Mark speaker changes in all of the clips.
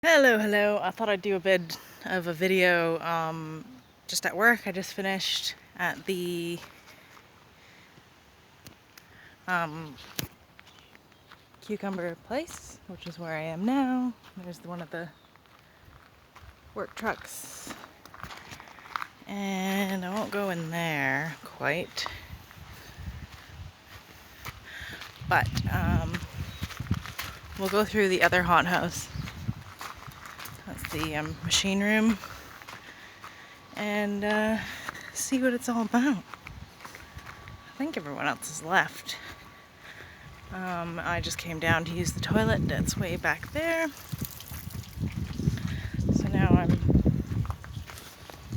Speaker 1: Hello. I thought I'd do a bit of a video just at work. I just finished at the cucumber place, which is where I am now. There's one of the work trucks. And I won't go in there quite. But we'll go through the other hothouse. That's the machine room. And see what it's all about. I think everyone else has left. I just came down to use the toilet that's way back there. So now I'm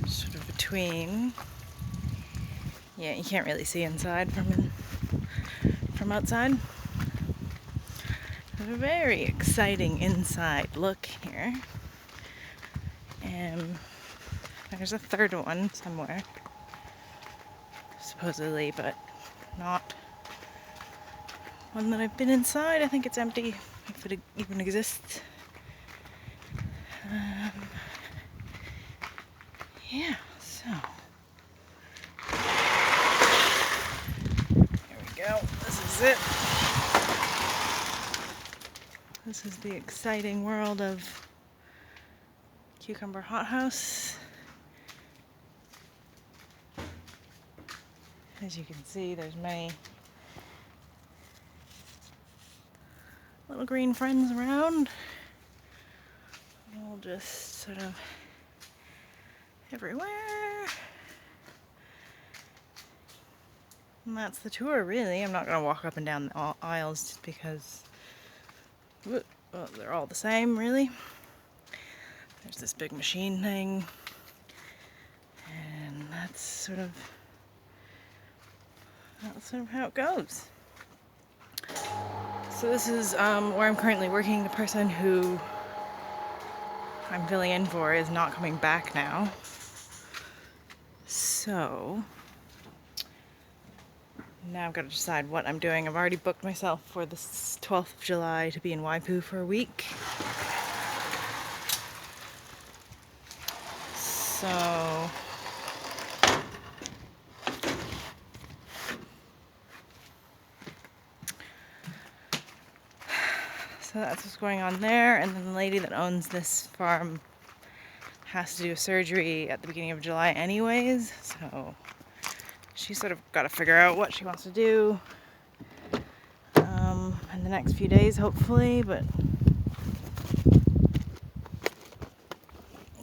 Speaker 1: sort of between. Yeah, you can't really see inside from outside. A very exciting inside look here. And there's a third one somewhere, supposedly, but not one that I've been inside. I think it's empty, if it even exists. Yeah, so there we go. This is it. This is the exciting world of Cucumber Hothouse. As you can see, there's many little green friends around. All just sort of everywhere. And that's the tour, really. I'm not going to walk up and down the aisles just because well, they're all the same, really. There's this big machine thing. And that's sort of how it goes. So this is where I'm currently working. The person who I'm filling in for is not coming back now. So now I've got to decide what I'm doing. I've already booked myself for the 12th of July to be in Waipu for a week. So that's what's going on there. And then the lady that owns this farm has to do a surgery at the beginning of July anyways. So she's sort of got to figure out what she wants to do in the next few days, hopefully. But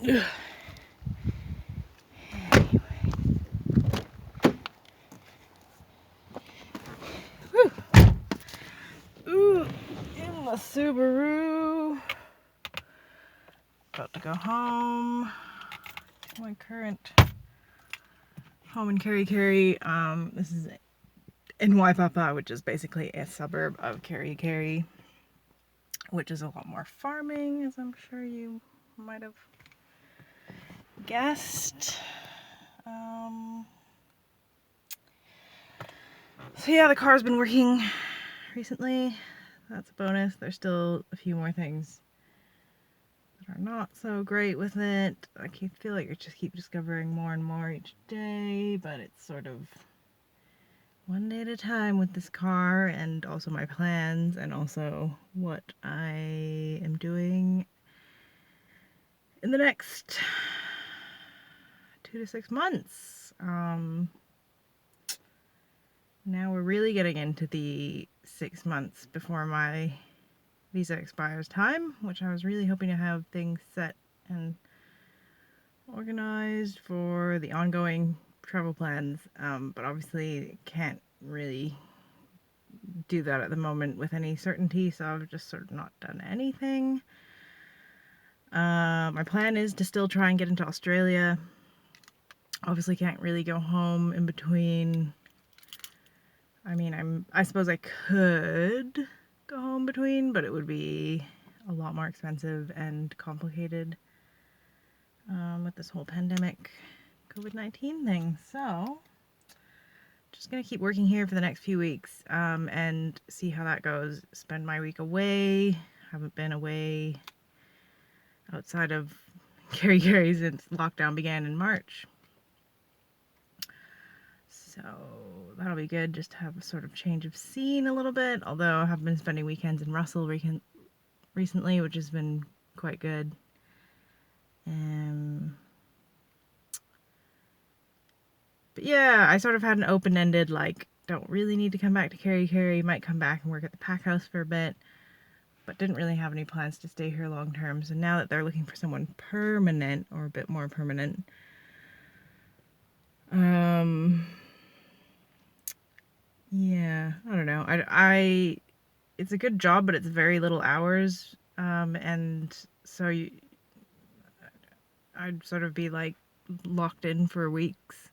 Speaker 1: anyway. Whew. Ooh, in the Subaru. About to go home to my current home in Kerikeri. This is in Waipapa, which is basically a suburb of Kerikeri, which is a lot more farming, as I'm sure you might have guessed. So yeah, the car's been working recently. That's a bonus. There's still a few more things that are not so great with it. I feel like I just keep discovering more and more each day, but it's sort of one day at a time with this car, and also my plans, and also what I am doing in the next 2 to 6 months. Now we're really getting into the 6 months before my visa expires time, which I was really hoping to have things set and organized for the ongoing travel plans, but obviously can't really do that at the moment with any certainty, so I've just sort of not done anything. My plan is to still try and get into Australia. Obviously can't really go home in between. I mean, I suppose I could go home between, but it would be a lot more expensive and complicated with this whole pandemic COVID-19 thing. So just gonna keep working here for the next few weeks and see how that goes. Spend my week away. Haven't been away outside of Kerry since lockdown began in March. So that'll be good just to have a sort of change of scene a little bit, although I have been spending weekends in Russell recently, which has been quite good. But yeah, I sort of had an open-ended, like, don't really need to come back to Kerry, might come back and work at the pack house for a bit, but didn't really have any plans to stay here long term. So now that they're looking for someone permanent, or a bit more permanent, yeah, I don't know. It's a good job, but it's very little hours, and so I'd sort of be like locked in for weeks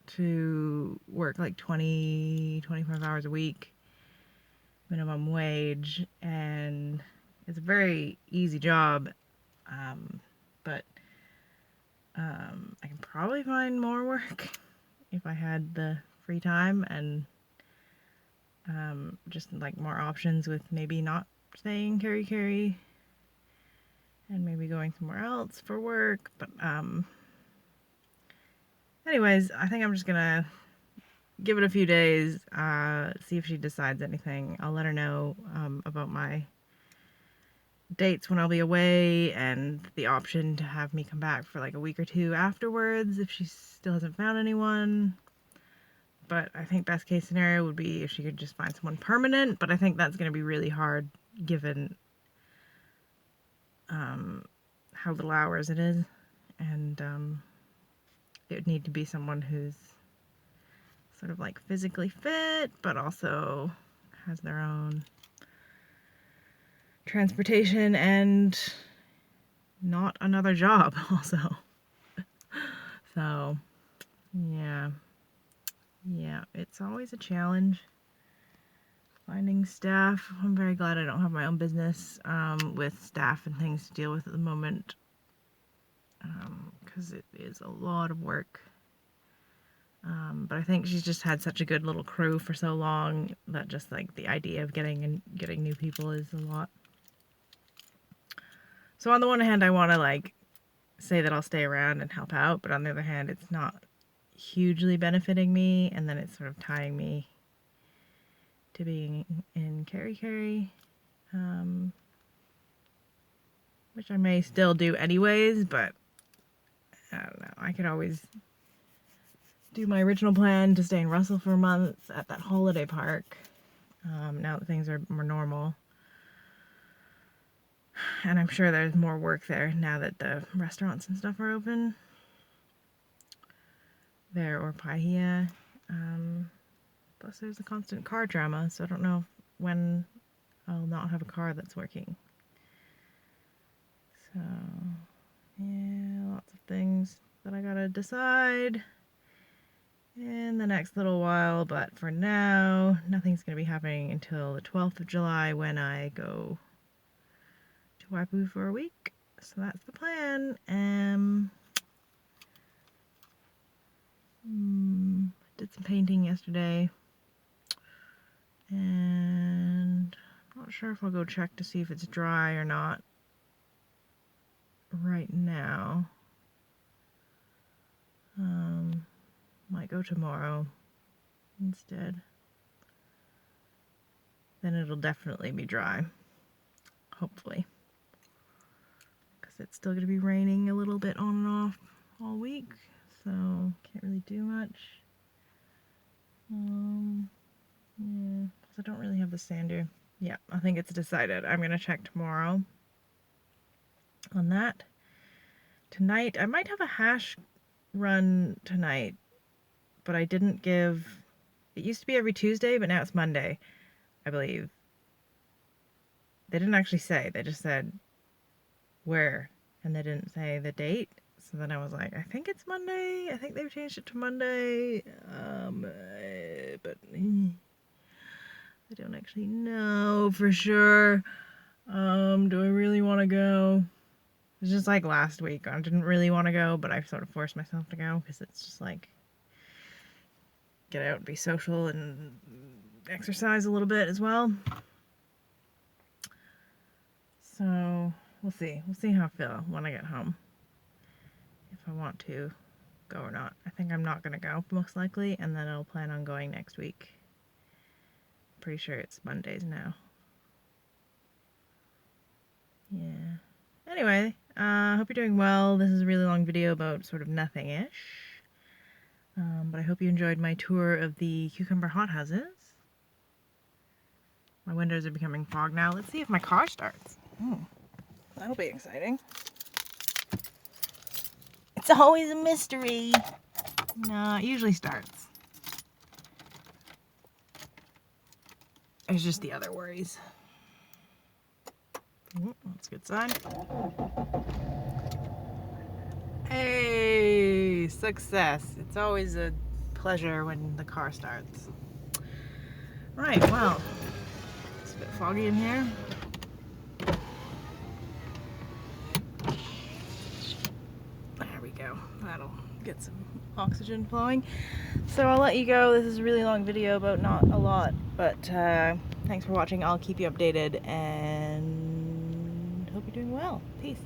Speaker 1: to work like 25 hours a week, minimum wage, and it's a very easy job, but I can probably find more work if I had the free time and just like more options with maybe not staying Kerry and maybe going somewhere else for work. But anyways, I think I'm just gonna give it a few days, see if she decides anything. I'll let her know about my dates when I'll be away and the option to have me come back for like a week or two afterwards if she still hasn't found anyone. But I think best case scenario would be if she could just find someone permanent, but I think that's going to be really hard given how little hours it is, and it would need to be someone who's sort of like physically fit but also has their own transportation and not another job also. So yeah, it's always a challenge finding staff. I'm very glad I don't have my own business with staff and things to deal with at the moment, because it is a lot of work. But I think she's just had such a good little crew for so long that just like the idea of getting new people is a lot. So on the one hand, I want to like say that I'll stay around and help out, but on the other hand, it's not hugely benefiting me, and then it's sort of tying me to being in Kerry, which I may still do anyways, but I don't know. I could always do my original plan to stay in Russell for a month at that holiday park, now that things are more normal. And I'm sure there's more work there now that the restaurants and stuff are open there, or Paihia. Plus there's a constant car drama, so I don't know when I'll not have a car that's working. So yeah, lots of things that I gotta decide in the next little while, but for now, nothing's gonna be happening until the 12th of July when I go to Waipu for a week. So that's the plan. Did some painting yesterday, and I'm not sure if I'll go check to see if it's dry or not right now. Might go tomorrow instead. Then it'll definitely be dry, hopefully, because it's still going to be raining a little bit on and off all week, so can't really do much. Yeah, because I don't really have the sander. Yeah, I think it's decided. I'm going to check tomorrow on that. Tonight, I might have a hash run tonight, but I didn't give... It used to be every Tuesday, but now it's Monday, I believe. They didn't actually say. They just said where, and they didn't say the date. So then I was like, I think it's Monday. I think they've changed it to Monday. But I don't actually know for sure. Do I really want to go? It's just like last week. I didn't really want to go, but I sort of forced myself to go because it's just like get out and be social and exercise a little bit as well. So we'll see. We'll see how I feel when I get home. If I want to go or not. I think I'm not gonna go, most likely, and then I'll plan on going next week. Pretty sure it's Mondays now. Yeah. Anyway, hope you're doing well. This is a really long video about sort of nothing-ish. But I hope you enjoyed my tour of the cucumber hothouses. My windows are becoming fogged now. Let's see if my car starts. That'll be exciting. It's always a mystery. No, it usually starts. There's just the other worries. That's a good sign. Hey, success. It's always a pleasure when the car starts. Right, well, it's a bit foggy in here. There we go. That'll get some oxygen flowing. So I'll let you go. This is a really long video about not a lot, but thanks for watching. I'll keep you updated and hope you're doing well. Peace.